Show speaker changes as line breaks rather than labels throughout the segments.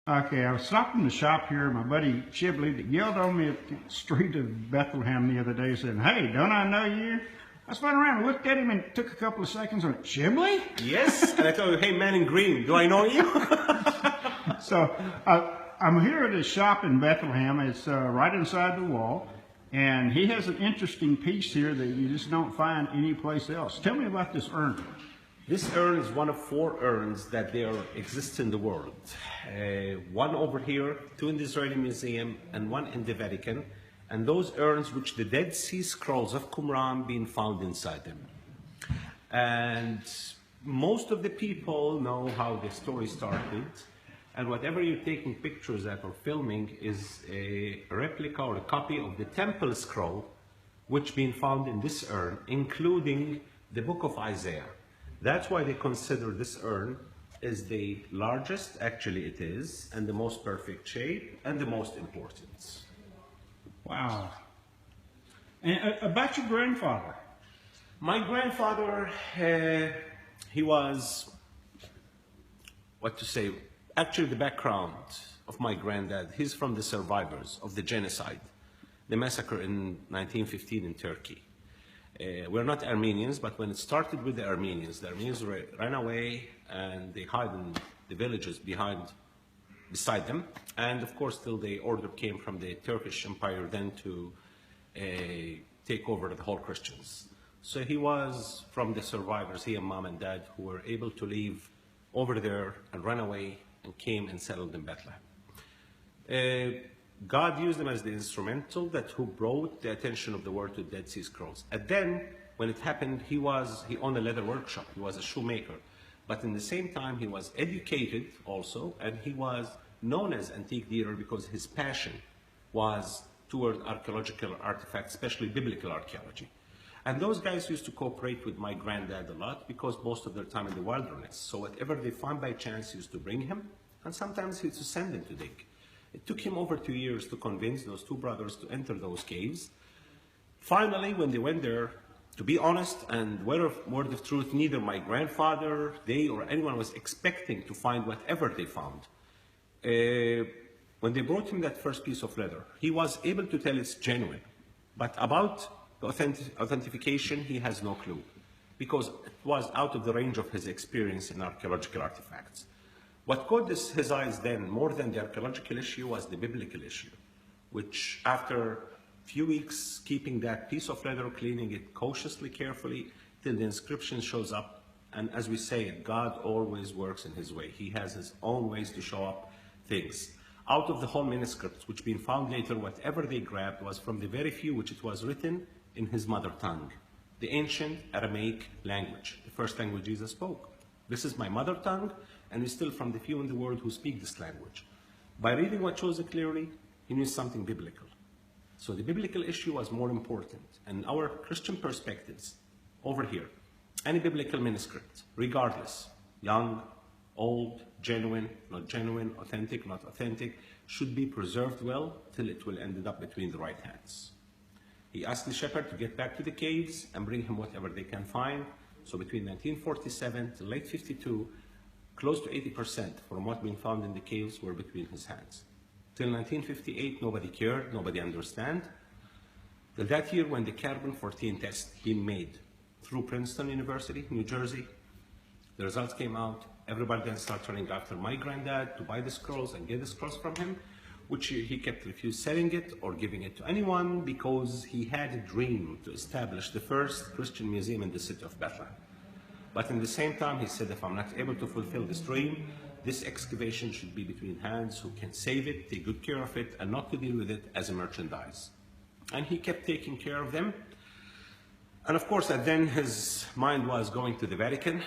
Okay, I was stopping the shop here. My buddy Shibly that yelled on me at the street of Bethlehem the other day, saying, "Hey, don't I know you?" I spun around and looked at him and took a couple of seconds and went, "Shibly?"
Yes, and I told you, "Hey, man in green, do I know you?"
So I'm here at his shop in Bethlehem. It's right inside the wall. And he has an interesting piece here that you just don't find anyplace else. Tell me about this urn.
This urn is one of 4 urns that exist in the world. One over here, 2 in the Israeli Museum, and 1 in the Vatican. And those urns which the Dead Sea Scrolls of Qumran being found inside them. And most of the people know how the story started. And whatever you're taking pictures at or filming is a replica or a copy of the temple scroll which been found in this urn, including the book of Isaiah. That's why they consider this urn is the largest, actually it is, and the most perfect shape and the most important.
Wow. And about your grandfather.
My grandfather, he was, what to say, actually the background of my granddad, he's from the survivors of the genocide, the massacre in 1915 in Turkey. We're not Armenians, but when it started with the Armenians ran away and they hid in the villages beside them. And of course, till the order came from the Turkish Empire then to take over the whole Christians. So he was from the survivors, he and mom and dad, who were able to leave over there and run away and came and settled in Bethlehem. God used them as the instrumental who brought the attention of the world to Dead Sea Scrolls. And then, when it happened, he owned a leather workshop. He was a shoemaker. But in the same time, he was educated also, and he was known as antique dealer because his passion was toward archaeological artifacts, especially biblical archaeology. And those guys used to cooperate with my granddad a lot because most of their time in the wilderness. So whatever they found by chance, he used to bring him, and sometimes he used to send him to dig. It took him over 2 years to convince those 2 brothers to enter those caves. Finally, when they went there, to be honest, and word of truth, neither my grandfather, they, or anyone was expecting to find whatever they found. When they brought him that first piece of leather, he was able to tell it's genuine. But about the authentication, he has no clue, because it was out of the range of his experience in archaeological artifacts. What caught his eyes then, more than the archaeological issue, was the biblical issue, which after a few weeks keeping that piece of leather, cleaning it cautiously, carefully, till the inscription shows up. And as we say, God always works in his way. He has his own ways to show up things. Out of the whole manuscripts, which been found later, whatever they grabbed was from the very few which it was written in his mother tongue, the ancient Aramaic language, the first language Jesus spoke. This is my mother tongue, and we're still from the few in the world who speak this language. By reading what shows it clearly, he knew something biblical. So the biblical issue was more important. And our Christian perspectives, over here, any biblical manuscript, regardless, young, old, genuine, not genuine, authentic, not authentic, should be preserved well till it will end up between the right hands. He asked the shepherd to get back to the caves and bring him whatever they can find. So between 1947 to late 52, close to 80% from what being found in the caves were between his hands. Till 1958, nobody cared, nobody understood. Till that year when the carbon-14 test being made through Princeton University, New Jersey, the results came out. Everybody then started running after my granddad to buy the scrolls and get the scrolls from him, which he kept refused selling it or giving it to anyone because he had a dream to establish the first Christian museum in the city of Bethlehem. But in the same time, he said, if I'm not able to fulfill this dream, this excavation should be between hands who can save it, take good care of it, and not to deal with it as a merchandise. And he kept taking care of them. And of course, then his mind was going to the Vatican,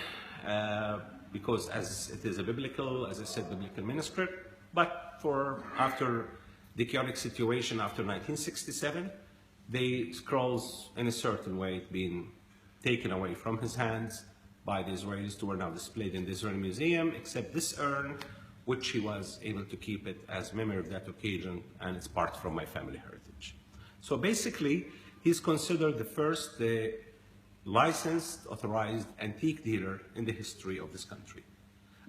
because as it is a biblical, as I said, biblical manuscript. But after the chaotic situation after 1967, the scrolls, in a certain way, being taken away from his hands by the Israelis, who are now displayed in the Israeli Museum, except this urn, which he was able to keep it as memory of that occasion, and it's part from my family heritage. So basically, he's considered the first licensed, authorized antique dealer in the history of this country.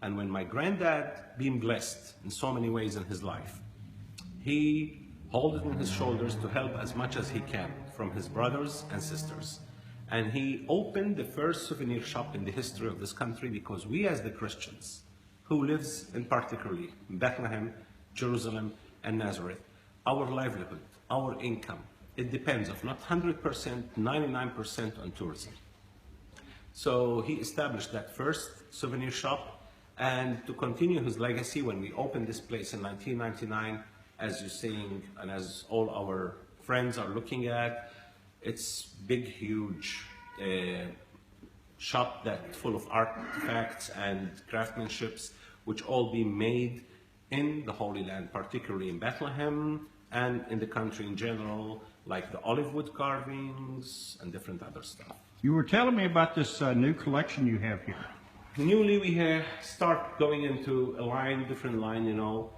And when my granddad been blessed in so many ways in his life, he held it on his shoulders to help as much as he can from his brothers and sisters. And he opened the first souvenir shop in the history of this country, because we as the Christians, who lives in particularly Bethlehem, Jerusalem, and Nazareth, our livelihood, our income, it depends of not 100%, 99% on tourism. So he established that first souvenir shop, and to continue his legacy, when we opened this place in 1999, as you're seeing, and as all our friends are looking at, it's big, huge shop that full of artifacts and craftsmanships, which all be made in the Holy Land, particularly in Bethlehem and in the country in general, like the olive wood carvings and different other stuff.
You were telling me about this new collection you have here.
Newly, we start going into a different line, you know,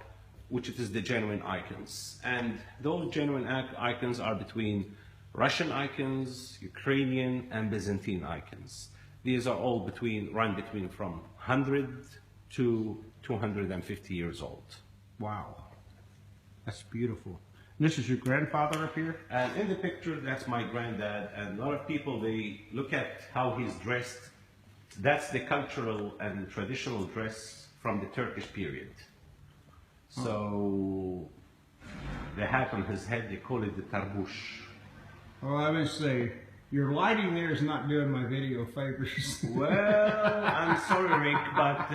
which it is the genuine icons. And those genuine icons are between Russian icons, Ukrainian, and Byzantine icons. These are all run between from 100 to 250 years old.
Wow, that's beautiful. And this is your grandfather up here?
And in the picture, that's my granddad. And a lot of people, they look at how he's dressed. That's the cultural and traditional dress from the Turkish period. So the hat on his head, they call it the tarbush.
Well, I must say, your lighting there is not doing my video favors.
Well, I'm sorry, Rick, but...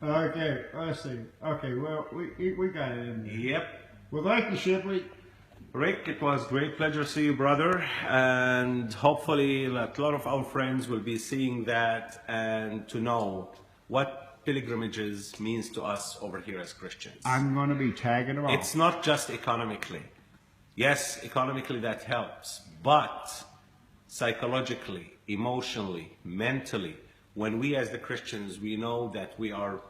Okay, let's see. Okay, well, we got it in there.
Yep.
Well, thank you, Shibly.
Rick, it was great pleasure to see you, brother. And hopefully a lot of our friends will be seeing that and to know what pilgrimages means to us over here as Christians.
I'm going to be tagging them all.
It's not just economically. Yes, economically that helps, but psychologically, emotionally, mentally, when we as the Christians, we know that we are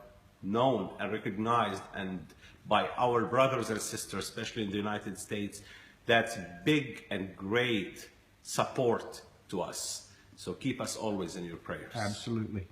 known and recognized and by our brothers and sisters, especially in the United States, that's big and great support to us. So keep us always in your prayers.
Absolutely.